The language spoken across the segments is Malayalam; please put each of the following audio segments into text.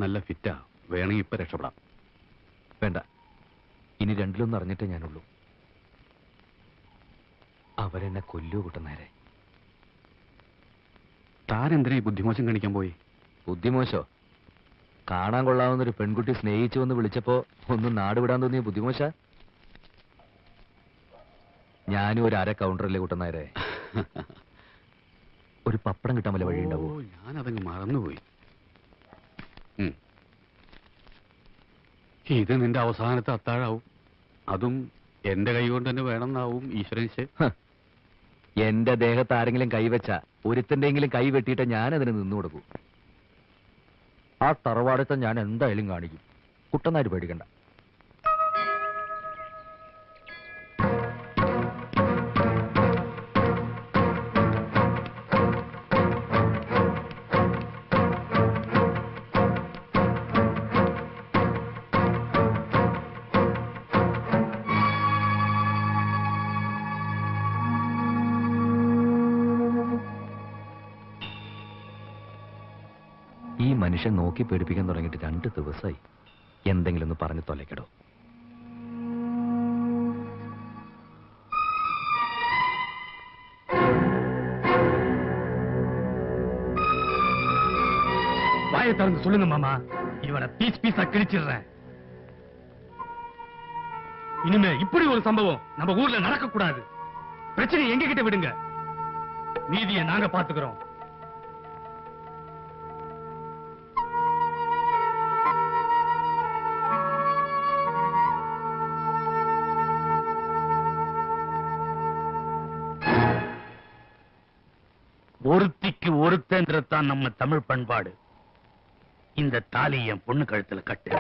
നല്ല ഫിറ്റാ, വേണമെങ്കിൽ ഇപ്പൊ രക്ഷപ്പെടാം. വേണ്ട, ഇനി രണ്ടിലൊന്നും അറിഞ്ഞിട്ടേ ഞാനുള്ളൂ. അവരെന്നെ കൊല്ലൂ കുട്ടനാരെ. താൻ എന്തിനാ ഈ ബുദ്ധിമോശം കാണിക്കാൻ പോയി? ബുദ്ധിമോശോ? കാണാൻ കൊള്ളാവുന്നൊരു പെൺകുട്ടി സ്നേഹിച്ചു വന്ന് വിളിച്ചപ്പോ ഒന്നും നാട് വിടാൻ തോന്നിയ ബുദ്ധിമോശ? ഞാനും ഒരു അര കൗണ്ടറല്ലേ കുട്ടനാരെ. ഒരു പപ്പടം കിട്ടാൻ വല്ല വഴിയുണ്ടാവോ? ഞാനതങ്ങ് മറന്നുപോയി. ഇത് നിന്റെ അവസാനത്തെ അത്താഴാവും. അതും എന്റെ കൈ കൊണ്ട് തന്നെ വേണമെന്നാവും ഈശ്വരൻ. എന്റെ ദേഹത്ത് ആരെങ്കിലും കൈവച്ച ഒരുത്തിന്റെങ്കിലും കൈ വെട്ടിയിട്ട് ഞാനതിന് നിന്നു കൊടുക്കൂ. ആ തറവാടത്തെ ഞാൻ എന്തായാലും കാണിക്കും. കുട്ടനാര് പേടിക്കണ്ട. ഈ മനുഷ്യൻ നോക്കി പേടിപ്പിക്കാൻ തുടങ്ങിയിട്ട് 2 ദിവസമായി. എന്തെങ്കിലും ഒന്ന് പറഞ്ഞു തൊലയ്ക്കടോ. வாயை திறந்து சொல்லுங்க மாமா, இவனை பீஸ் பீஸா கிழிச்சிடுறேன். இனிமே இப்படி ஒரு சம்பவம் நம்ம ஊர்ல நடக்க கூடாது. பிரச்சனை எங்க கிட்ட விடுங்க, நீதியை நாங்க பாத்துக்கிறோம். ஒருத்திக்கு ஒருத்தன்றதான் நம்ம தமிழ் பண்பாடு. இந்த தாலி என் பொண்ணு கழுத்துல கட்டு.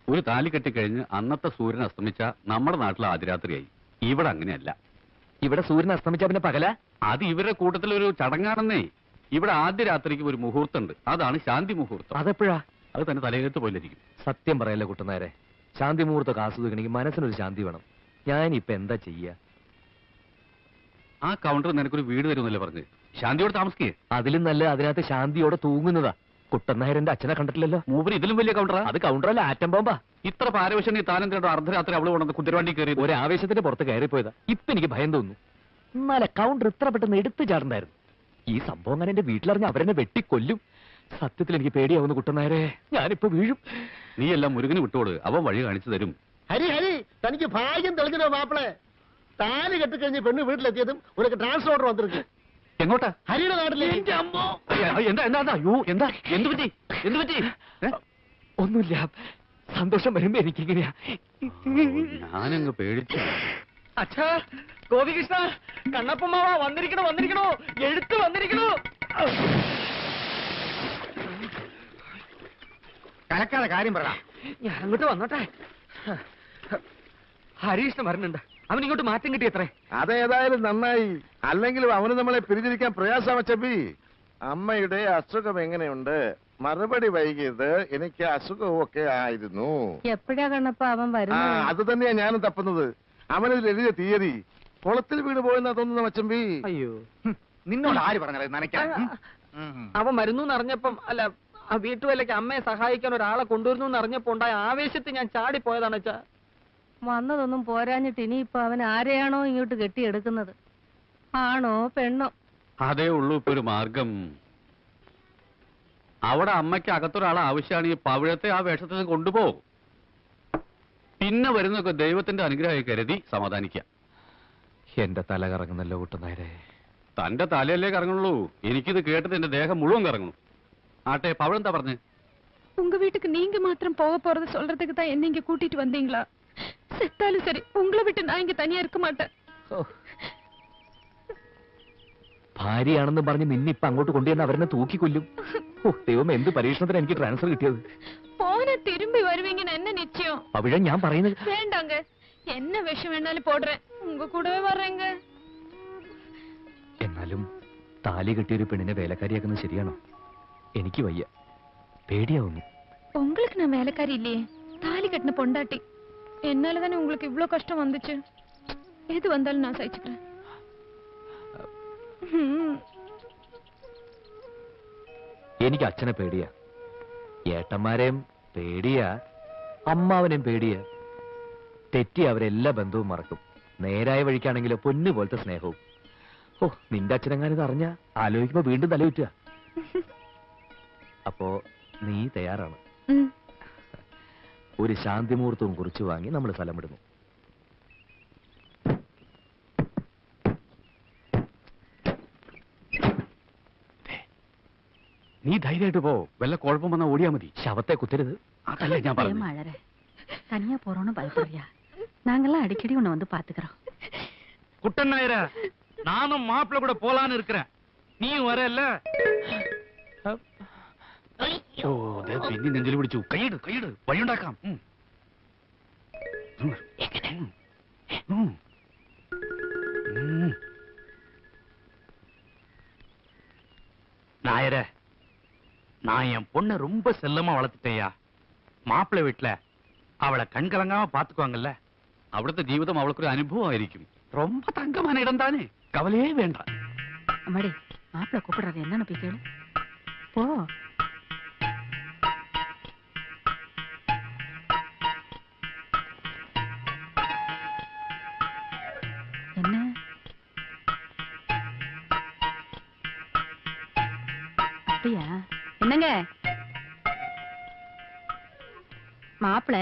ഒരു താലി കെട്ടിക്കഴിഞ്ഞ് അന്നത്തെ സൂര്യൻ അസ്തമിച്ച നമ്മുടെ നാട്ടിൽ ആദ്യരാത്രിയായി. ഇവിടെ അങ്ങനെയല്ല. ഇവിടെ സൂര്യൻ അസ്തമിച്ച പിന്നെ പകല? അത് ഇവരുടെ കൂട്ടത്തിലൊരു ചടങ്ങാണെന്നേ. ഇവിടെ ആദ്യ രാത്രിക്ക് ഒരു മുഹൂർത്തമുണ്ട്, അതാണ് ശാന്തി മുഹൂർത്തം. അതെപ്പോഴാ? അത് തന്നെ തലകത്ത് പോലിരിക്കും. സത്യം പറയല്ലേ കുട്ടനാരെ, ശാന്തി മുഹൂർത്തം ആസ്വദിക്കണമെങ്കിൽ മനസ്സിനൊരു ശാന്തി വേണം. ഞാനിപ്പോ എന്താ ചെയ്യാ? ആ കൗണ്ടർ നിനക്കൊരു വീട് തരുമെന്നല്ലേ പറഞ്ഞ്, ശാന്തിയോട് താമസിക്കേ. അതിലും നല്ല അതിനകത്ത് ശാന്തിയോടെ തൂങ്ങുന്നതാ. കുട്ടനായരന്റെ അച്ഛനെ കണ്ടിട്ടില്ലല്ലോ. മൂപ്പര് ഇതിലും വലിയ കൗണ്ടറാ. അത് കൗണ്ടറല്ല, ആറ്റം ബോംബാ. ഇത്ര പാരവശ്യം താനെന്തോ അർദ്ധരാത്രി അവള് കൊണ്ടുവന്ന് കുതിരവണ്ടി കയറി ഒരു ആവേശത്തിന്റെ പുറത്ത് കയറിപ്പോയതാ. ഇപ്പൊ എനിക്ക് ഭയം തോന്നുന്നു. എന്നാലെ കൗണ്ടർ ഇത്ര പെട്ടെന്ന് എടുത്തു ചാടണ്ടായിരുന്നു. ഈ സംഭവം ഞാൻ എന്റെ വീട്ടിലറിഞ്ഞ് അവരെന്നെ വെട്ടിക്കൊല്ലും. സത്യത്തിൽ എനിക്ക് പേടിയാവുന്നു കുട്ടനായരെ, ഞാനിപ്പോ വീഴും. നീ എല്ലാം മുരുകന് വിട്ടോട്, അവൻ വഴി കാണിച്ചു തരും. ഹരി ഹരി, തനിക്ക് ഭാഗ്യം തെളിഞ്ഞോ മാപ്പിളെ? താലി കെട്ടിക്കഴിഞ്ഞ് പെണ്ണ് വീട്ടിലെത്തിയതും ഉനക്ക് ട്രാൻസ്ഫർ ഓർഡർ വന്നിരിക്കും. എങ്ങോട്ടാ? ഹരിയുടെ നാട്ടിലേക്ക്. എന്ത് പറ്റി? ഒന്നുമില്ല, സന്തോഷം വരുമ്പോ എനിക്കിങ്ങനെയാ. ഞാനങ്ങ് പേടിച്ചു. അച്ഛാ, ഗോപികൃഷ്ണ, കണ്ണപ്പമാവ വന്നിരിക്കണോ, എഴുത്ത് വന്നിരിക്കണോ. കലക്കാതെ കാര്യം പറ. ഞാൻ അങ്ങോട്ട് വന്നോട്ടെ. ഹരീഷ്ണൻ വരുന്നുണ്ട്, അവൻ ഇങ്ങോട്ട് മാറ്റം കിട്ടിയത്രേ. അതേതായാലും നന്നായി, അല്ലെങ്കിലും അവന് നമ്മളെ പിരിഞ്ഞിരിക്കാൻ പ്രയാസം. ചബി, അമ്മയുടെ അസുഖം എങ്ങനെയുണ്ട്? മറുപടി വൈകിയത് എനിക്ക് അസുഖവും ഒക്കെ ആയിരുന്നു. എപ്പോഴാ കണ്ണപ്പ അവൻ വരുന്നത്? അത് തന്നെയാ ഞാനും തപ്പുന്നത്. അവനതിൽ എഴുതിയ തീയതി കുളത്തിൽ വീണ് പോയെന്നാ തോന്നുന്ന മച്ചമ്പി. അയ്യോ, നിന്നോട് ആര് പറഞ്ഞത് നനയ്ക്കാൻ? അവൻ വരുന്നു അറിഞ്ഞപ്പം, അല്ല ആ വീട്ടുവേലയ്ക്ക് അമ്മയെ സഹായിക്കാൻ ഒരാളെ കൊണ്ടുവരുന്നു എന്നറിഞ്ഞപ്പോ ഉണ്ടായ ആവേശത്തിൽ ഞാൻ ചാടിപ്പോയതാണ് അച്ഛാ. വന്നതൊന്നും പോരാഞ്ഞിട്ട് ഇനിയിപ്പൊ അവൻ ആരെയാണോ ഇങ്ങോട്ട് കെട്ടിയെടുക്കുന്നത്? ആണോ പെണ്ണോ? അതേ ഉള്ളൂ ഇപ്പൊ ഒരു മാർഗം. അവിടെ അമ്മയ്ക്ക് അകത്തൊരാളെ ആവശ്യമാണ് ഈ പവിഴത്തെ ആ വേഷത്തിൽ നിന്ന് കൊണ്ടുപോകും. പിന്നെ വരുന്നൊക്കെ ദൈവത്തിന്റെ അനുഗ്രഹമായി കരുതി സമാധാനിക്കുക. എന്റെ തല കറങ്ങുന്നല്ലോ കുട്ടനായരെ. തന്റെ തലയല്ലേ കറങ്ങുള്ളൂ, എനിക്കിത് കേട്ടിട്ട് എന്റെ ദേഹം മുഴുവൻ കറങ്ങും. ആട്ടെ, പവിഴം എന്താ പറഞ്ഞേ? உங்க வீட்டுக்கு நீங்க மாத்திரம் போக போறது சொல்றதுக்கு தான் என்ன இங்க கூட்டிட்டு வந்தீங்களா? செத்தாலும் சரி, உங்களை விட்டு நான் இங்க தனியா இருக்க மாட்டேன். ഭാര്യയാണെന്ന് പറഞ്ഞ് നിന്നിപ്പ അങ്ങോട്ട് കൊണ്ടുവന്ന് അവരെന്നെ തൂക്കിക്കൊല്ലും. ദൈവം, എന്ത് പരീക്ഷണത്തിന് എനിക്ക് ട്രാൻസ്ഫർ കിട്ടിയത്? போன திரும்பி வருவீங்கன்னு என்ன நிச்சயம்? പവിഴം, ഞാൻ പറയുന്നത് வேண்டாங்க, என்ன விஷம் வேணாலும் போடுறேன், உங்க கூடவே வர்றேங்க. എന്നാലും താലി കെട്ടിയൊരു പെണ്ണിനെ വേലക്കാരിയാക്കുന്നത് ശരിയാണോ? എനിക്ക് വയ്യ, പേടിയാവുന്നു. உங்களுக்கு நான் வேலைக்காரி இல்லையே, தாலி கட்டின பொண்டாட்டி. என்னால தானே உங்களுக்கு இவ்ளோ கஷ்டம் வந்துச்சு. எது வந்தாலும் நான் சகிச்சுக்கிறேன். എനിക്ക് അച്ഛനെ പേടിയാ, ഏട്ടന്മാരെയും പേടിയാ, അമ്മാവനെയും പേടിയാ. തെറ്റി അവരെല്ലാ ബന്ധവും മറക്കും. നേരായ വഴിക്കാണെങ്കിലോ പൊന്നു പോലത്തെ സ്നേഹവും. ഓ, നിന്റെ അച്ഛനെങ്ങാനിത് അറിഞ്ഞ ആലോചിക്കുമ്പോ വീണ്ടും തലയുറ്റുക. അപ്പോ നീ തയ്യാറാണ്? ഒരു ശാന്തി മുഹൂർത്തവും കുറിച്ച് വാങ്ങി നമ്മൾ സ്ഥലം വിടുന്നു. നീ ധൈര്യമായിട്ട് പോ, വല്ല കുഴപ്പം വന്നാൽ ഓടിയാ മതി. ശവത്തെ കുത്തരുത്. അതല്ലേ ഞാൻ പറഞ്ഞു. மழற தனியா போறோம்னு பயப்படுறியா? நாங்கெல்லாம் அடிக்கடி உன்னை வந்து பாத்துக்கிறோம். குட்டன் நாயர, நானும் மாப்பிள்ள கூட போலான்னு இருக்கிறேன், நீயும் வரல? ഓ, പിന്നെ നെഞ്ചിൽ പിടിച്ചു. കൈയിട്, കൈയിട്, വഴിയുണ്ടാക്കാം. நாயர, நான் என் பொண்ணை ரொம்ப செல்லமா வளர்த்துட்டேயா. மாப்பிள்ளை வீட்டுல அவளை கண்கலங்காம பாத்துக்குவாங்கல்ல. അവിടുത്തെ ജീവിതം അവൾക്കൊരു അനുഭവമായിരിക്കും. ரொம்ப തങ്കமான ഇടം താനേ, കവലയേ വേണ്ട. அம்மாடி, மாப்பிள்ள கூப்பிடுறாரு, என்னன்னு போய் கேளு. போ. என்ன? அப்படியா? என்னங்க மாப்பிள்ள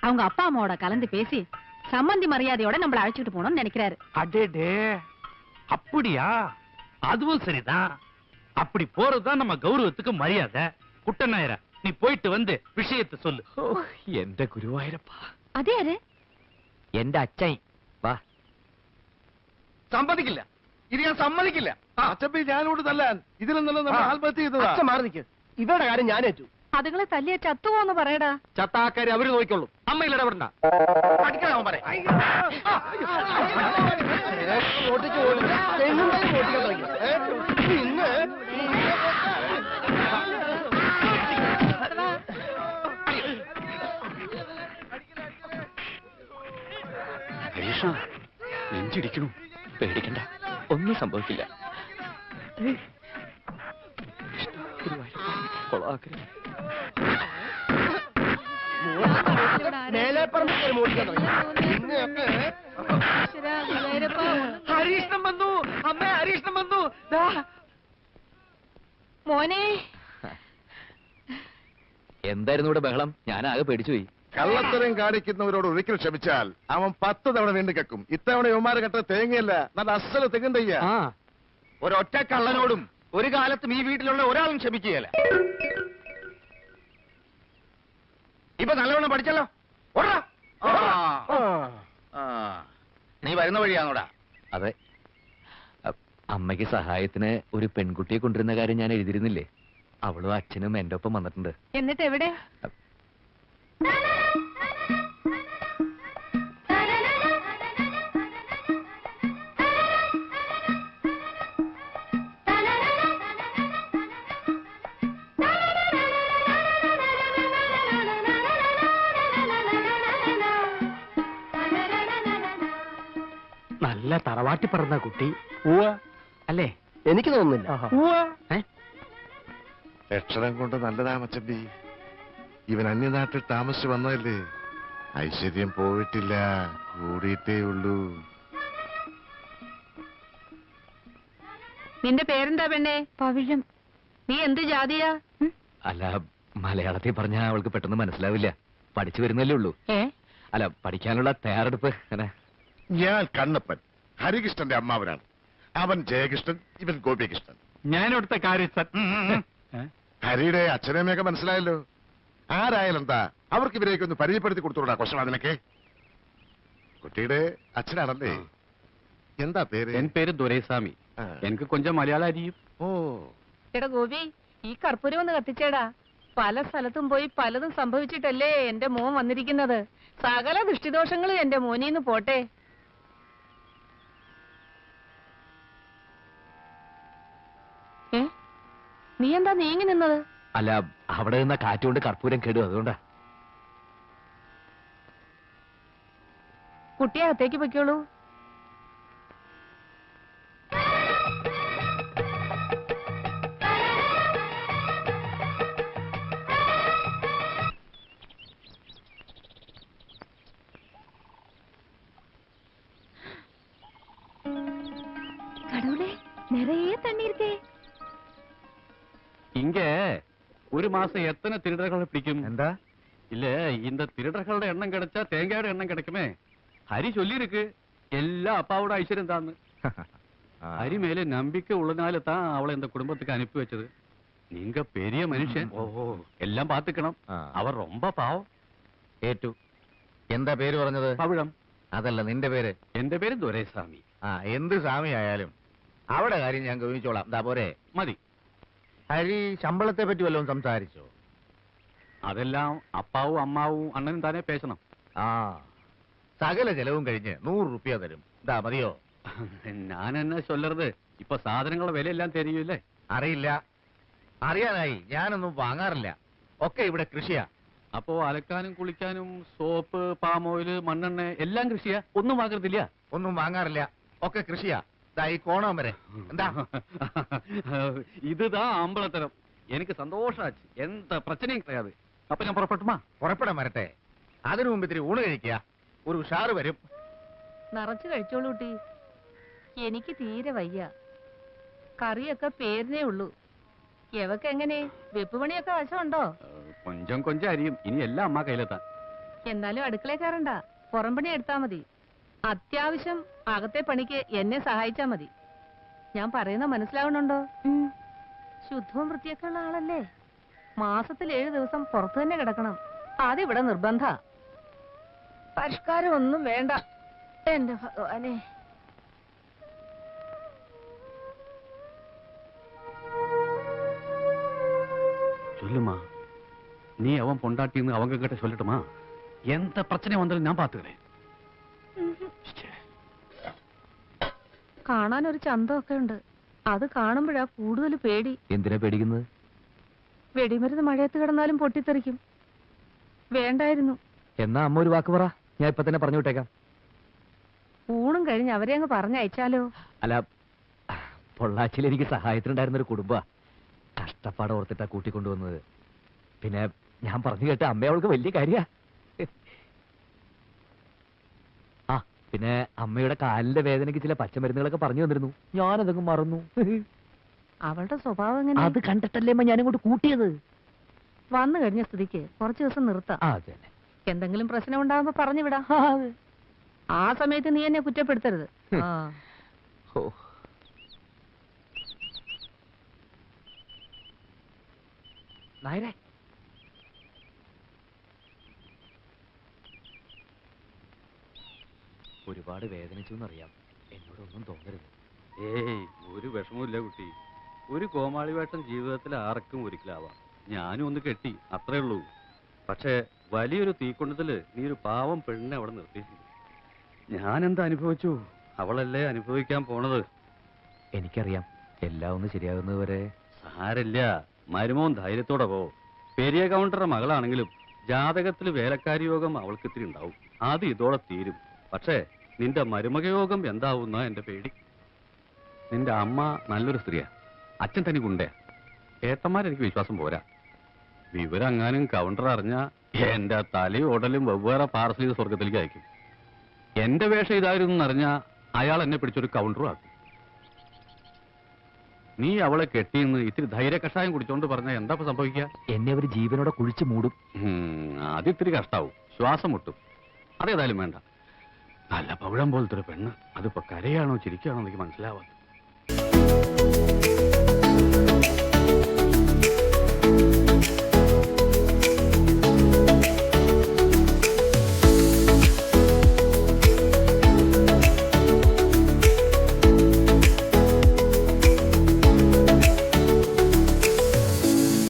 அவங்க அப்பா அம்மாவோட கலந்து பேசி சம்மந்தி மரியாதையோட நம்மள அழைச்சிட்டு போகணும்னு நினைக்கிறாரு. அடேடே, அப்படியா? அதுவும் சரிதான். அப்படி போறதுதான் நம்ம கௌரவத்துக்கு மரியாதை. குட்டன் நாயர, நீ போயிட்டு வந்து விஷயத்தை சொல்லு. എന്റെ ഗുരുവായൂരപ്പ. அதே யாரு? എന്റെ അച്ഛൻ. വാ. സമ്മതിക്കില്ല, ഇത് ഞാൻ സമ്മതിക്കില്ല. അച്ഛപ്പി, ഞാനോട് തല്ലാൻ ഇതിൽ നിന്നുള്ള നമ്മൾ ആത്മഹത്യ ചെയ്തതാ. മാറി നിൽക്ക്, ഇവരുടെ കാര്യം ഞാൻ ഏറ്റു. അതുങ്ങളെ തല്ലിയ ചത്തുപോന്ന് പറയടാ. ചത്താക്കാരി അവര് നോക്കിക്കോളൂ, അമ്മയിൽ ഇടപെടണ്ട. അടിക്കണം പറ. നെഞ്ചിടിക്കണു. പേടിക്കണ്ട, ഒന്നും സംഭവിക്കില്ല. ഹരീഷ്ണം വന്നു, അമ്മ ഹരീഷ്ണം വന്നു. മോനെ, എന്തായിരുന്നു ഇവിടെ ബഹളം? ഞാൻ ആകെ പേടിച്ചുപോയി. കള്ളത്തരം കാണിക്കുന്നവരോട് ഒരിക്കൽ ക്ഷമിച്ചാൽ അവൻ 10 തവണ വീണ്ടും കക്കും. ഇത്തവണ യുവമാര് കെട്ട തേങ്ങയല്ല, നല്ല അസല തെങ്ങുണ്ടയ്യ. ഒരൊറ്റ കള്ളനോടും ഒരു കാലത്തും ഈ വീട്ടിലുള്ള ഒരാളും ക്ഷമിക്കുകയല്ല. ഇപ്പൊ നല്ലവണ്ണം പഠിച്ചല്ലോ. നീ വരുന്ന വഴിയാണോടാ? അതെ, അമ്മയ്ക്ക് സഹായത്തിന് ഒരു പെൺകുട്ടിയെ കൊണ്ടിരുന്ന കാര്യം ഞാൻ എഴുതിയിരുന്നില്ലേ? അവളും അച്ഛനും എന്റെ ഒപ്പം വന്നിട്ടുണ്ട്. എന്നിട്ട് എവിടെ? നല്ല തറവാട്ടി പറഞ്ഞ കുട്ടി അല്ലേ? എനിക്ക് തോന്നുന്നില്ല. ലക്ഷണം കൊണ്ട് നല്ലതാ മച്ചമ്പി. ഇവൻ അന്യനാട്ടിൽ താമസിച്ചു വന്നതല്ലേ, ഐശ്വര്യം പോയിട്ടില്ല, കൂടിയിട്ടേ ഉള്ളൂ. നിന്റെ പേരെന്താ പെണ്ണേ? പവിഴം. നീ എന്ത് ജാതിയാ? അല്ല, മലയാളത്തിൽ പറഞ്ഞാൽ അവൾക്ക് പെട്ടെന്ന് മനസ്സിലാവില്ല. പഠിച്ചു വരുന്നല്ലേ ഉള്ളൂ. അല്ല, പഠിക്കാനുള്ള തയ്യാറെടുപ്പ് അങ്ങനെ. ഞാൻ കണ്ണപ്പൻ, ഹരികൃഷ്ണന്റെ അമ്മാവനാണ്. അവൻ ജയകൃഷ്ണൻ, ഇവൻ ഗോപികൃഷ്ണൻ. ഞാനിവിടുത്തെ കാര്യസ്ഥൻ. ഹരിയുടെ അച്ഛനമ്മയൊക്കെ മനസ്സിലായല്ലോ. ആരായാലും എന്താ, അവർക്ക് ഇവരെയൊക്കെ ഒന്ന് പരിചയപ്പെടുത്തി കൊടുത്തോടാ ക്വസ്റ്റൻ. അതിനൊക്കെ കുട്ടിയുടെ അച്ഛനാണല്ലേ? എന്താ പേര്? എൻ പേര് ദുരൈസ്വാമി. എനിക്ക് കൊഞ്ചം മലയാളം അറിയും. ഓ, എടാ ഗോപി, ഈ കർപ്പൂരം ഒന്ന് കത്തിച്ചേടാ. പല സ്ഥലത്തും പോയി പലതും സംഭവിച്ചിട്ടല്ലേ എന്റെ മോൻ വന്നിരിക്കുന്നത്. സകല ദൃഷ്ടിദോഷങ്ങളും എന്റെ മോനീന്ന് പോട്ടെ. നീ എന്താ നീങ്ങി നിന്നത്? അല്ല, അവിടെ നിന്ന കാറ്റുകൊണ്ട് കർപ്പൂരം കേടും, അതുകൊണ്ടാ. കുട്ടിയെ അകത്തേക്ക് പൊയ്ക്കോളൂ. கடவுளே, நிறைய தண்ணி இருக்கே. இங்க ஒரு மாசம் எத்தனை திருடர்களை பிடிக்கும்? എന്താ? இல்ல, இந்த திருடர்களோட எண்ணம் கிடைச்சா தேங்காயோட எண்ணம் கிடைக்குமே. ஹரி சொல்லி இருக்கு எல்லாம் அப்பாவோட ஐஸ்வர்யம் தான். ஹரி மேல நம்பிக்கை உள்ளனால தான் அவளை இந்த குடும்பத்துக்கு அனுப்பி வச்சது. நீங்க பெரிய மனுஷன், எல்லாம் பாத்துக்கணும். അവർ ரொம்ப പാവം. ഏറ്റു. എന്താ പേര് പറഞ്ഞത്? പവിഴം. അതല്ല, നിന്റെ പേര്? എന്റെ പേര് ദുരൈസ്വാമി. എന്ത് സ്വാമി ആയാലും അവിടെ കാര്യം ഞാൻ ഗവനിച്ചോളാം. എന്താ പോരെ? മതി. ഹരി ശമ്പളത്തെ പറ്റി വല്ലതും സംസാരിച്ചോ? അതെല്ലാം അപ്പാവും അമ്മാവും അണ്ണനും താനേ പേശണം. സകല ചെലവും കഴിഞ്ഞ് 100 റുപ്യ തരും. ഇതാ മതിയോ? ഞാൻ എന്നെ ചൊല്ലരുത്. ഇപ്പൊ സാധനങ്ങളുടെ വിലയെല്ലാം തരികയില്ലേ? അറിയില്ല. അറിയാനായി ഞാനൊന്നും വാങ്ങാറില്ല. ഒക്കെ ഇവിടെ കൃഷിയാ. അപ്പോ അലക്കാനും കുളിക്കാനും സോപ്പ്, പാം ഓയില്, മണ്ണെണ്ണ എല്ലാം കൃഷിയാ? ഒന്നും വാങ്ങരുതില്ല? ഒന്നും വാങ്ങാറില്ല, ഒക്കെ കൃഷിയാ. ഈ കോണം വരെ. എന്താ? இதுதான் അമ്പലത്തരം. എനിക്ക് സന്തോഷാச்சு. എന്താ പ്രശ്നം கிடையாது. അപ്പൊ ഞാൻ പുറപ്പെട്ടുമാ? പുറപ്പെടാൻ വരട്ടെ. അതിനു മുമ്പ് ഇത്തിരി ഊണ് കഴിക്കുക. ഒരു ഉഷാറ് വരും. നിറച്ചു കഴിച്ചോളൂ കുട്ടി. എനിക്ക് തീരെ വയ്യ. കറിയൊക്കെ പേരിനേ ഉള്ളൂ. എവക്കെങ്ങനെ വെപ്പ് പണിയൊക്കെ വശമുണ്ടോ? കൊഞ്ചം കൊഞ്ചം അരിയും. ഇനി എല്ലാം അമ്മ കയ്യിലെത്താൻ. എന്നാലും അടുക്കളയിൽ കയറണ്ട, പുറം പണി എടുത്താ മതി. അത്യാവശ്യം അകത്തെ പണിക്ക് എന്നെ സഹായിച്ചാ മതി. ഞാൻ പറയുന്ന മനസ്സിലാവണുണ്ടോ? ശുദ്ധവും വൃത്തിയൊക്കെ ഉള്ള ആളല്ലേ? മാസത്തിൽ 7 ദിവസം പുറത്തു തന്നെ കിടക്കണം. അതിവിടെ നിർബന്ധ. പരിഷ്കാരം ഒന്നും വേണ്ട. എന്റെ ഭഗവാനെ. சொல்லுமா, நீ அவன் பொண்டாட்டின்னு அவங்க கிட்ட சொல்லட்டுமா? எந்த பிரச்சனை வந்தாலும் நான் பாத்துக்கிறேன். കാണാൻ ഒരു ചന്തമൊക്കെ ഉണ്ട്. അത് കാണുമ്പോഴാ കൂടുതൽ പേടി. എന്തിനാ പേടിക്കുന്നത്? വെടിമരുന്ന് മഴയത്ത് കിടന്നാലും പൊട്ടിത്തെറിക്കും. വേണ്ടായിരുന്നു. എന്നാ അമ്മ ഒരു വാക്ക് പറ, ഞാൻ ഇപ്പൊ തന്നെ പറഞ്ഞു വിട്ടേക്കാം. ഊണും കഴിഞ്ഞ് അവരെ അങ്ങ് പറഞ്ഞയച്ചാലോ? അല്ല, പൊള്ളാച്ചിയിൽ എനിക്ക് സഹായത്തിനുണ്ടായിരുന്ന ഒരു കുടുംബ കഷ്ടപ്പാട് ഓർത്തിട്ടാ കൂട്ടിക്കൊണ്ടുവന്നത്. പിന്നെ ഞാൻ പറഞ്ഞു കേട്ട അമ്മ അവൾക്ക് വലിയ കാര്യ. പിന്നെ അമ്മയുടെ കാലിന്റെ വേദനയ്ക്ക് ചില പച്ചമരുന്നുകളൊക്കെ പറഞ്ഞു തന്നിരുന്നു. ഞാനതൊക്കെ മറന്നു. അവളുടെ സ്വഭാവം എങ്ങനെ? അത് കണ്ടിട്ടല്ലേ അമ്മ ഞാനിങ്ങോട്ട് കൂട്ടിയത്. വന്നു കഴിഞ്ഞ സ്ഥിതിക്ക് കുറച്ചു ദിവസം നിർത്താം. അതന്നെ. എന്തെങ്കിലും പ്രശ്നം ഉണ്ടാകുമ്പോ പറഞ്ഞു വിടാം. ആ സമയത്ത് നീ എന്നെ കുറ്റപ്പെടുത്തരുത്. നായരെ, ഒരുപാട് വേദനിച്ചു എന്നറിയാം. എന്നോടൊന്നും തോന്നരുത്. ഏയ്, ഒരു വിഷമമില്ല കുട്ടി. ഒരു കോമാളി വേഷം ജീവിതത്തിൽ ആർക്കും ഒരിക്കലാവാം. ഞാനും ഒന്ന് കെട്ടി, അത്രേ ഉള്ളൂ. പക്ഷേ വലിയൊരു തീക്കൊണ്ടതില് നീ ഒരു പാവം പെണ്ണിനെ അവിടെ നിർത്തിയിട്ടുണ്ട്. ഞാൻ എന്താ അനുഭവിച്ചു, അവളല്ലേ അനുഭവിക്കാൻ പോണത്. എനിക്കറിയാം, എല്ലാം ഒന്ന് ശരിയാകുന്നത് വരെ. സാരില്ല, മരുമോൻ ധൈര്യത്തോടെ പോ. പെരിയ കൗണ്ടറുടെ മകളാണെങ്കിലും ജാതകത്തിൽ വേലക്കാരി യോഗം അവൾക്ക് ഇത്തിരി ഉണ്ടാവും. അത് ഇതോടെ തീരും. പക്ഷേ നിന്റെ മരുമക യോഗം എന്താവുന്ന എന്റെ പേടി. നിന്റെ അമ്മ നല്ലൊരു സ്ത്രീയാ, അച്ഛൻ തന്നെ ഗുണ്ടയാ. ഏത്തന്മാരെനിക്ക് വിശ്വാസം പോരാ. വിവരം അങ്ങാനും കൗണ്ടർ അറിഞ്ഞാ എന്റെ തലയും ഉടലും വെവ്വേറെ പാർസൽ ചെയ്ത് സ്വർഗത്തിലേക്ക് അയക്കും. എന്റെ വേഷം ഇതായിരുന്നു എന്നറിഞ്ഞാ അയാൾ എന്നെ പിടിച്ചൊരു കൗണ്ടറും ആക്കും. നീ അവളെ കെട്ടിന്ന് ഇത്തിരി ധൈര്യ കഷായം കുടിച്ചോണ്ട് പറഞ്ഞ എന്താ ഇപ്പൊ സംഭവിക്കുക? എന്നെ അവർ ജീവനോടെ കുഴിച്ചു മൂടും. അതിത്തിരി കഷ്ടാവും, ശ്വാസം മുട്ടും. അതേതായാലും വേണ്ട. നല്ല പവിഴം പോലത്തെ ഒരു പെണ്ണ്, അതിപ്പോ കരയാണോ ചിരിക്കുകയാണോ എനിക്ക് മനസ്സിലാവാം.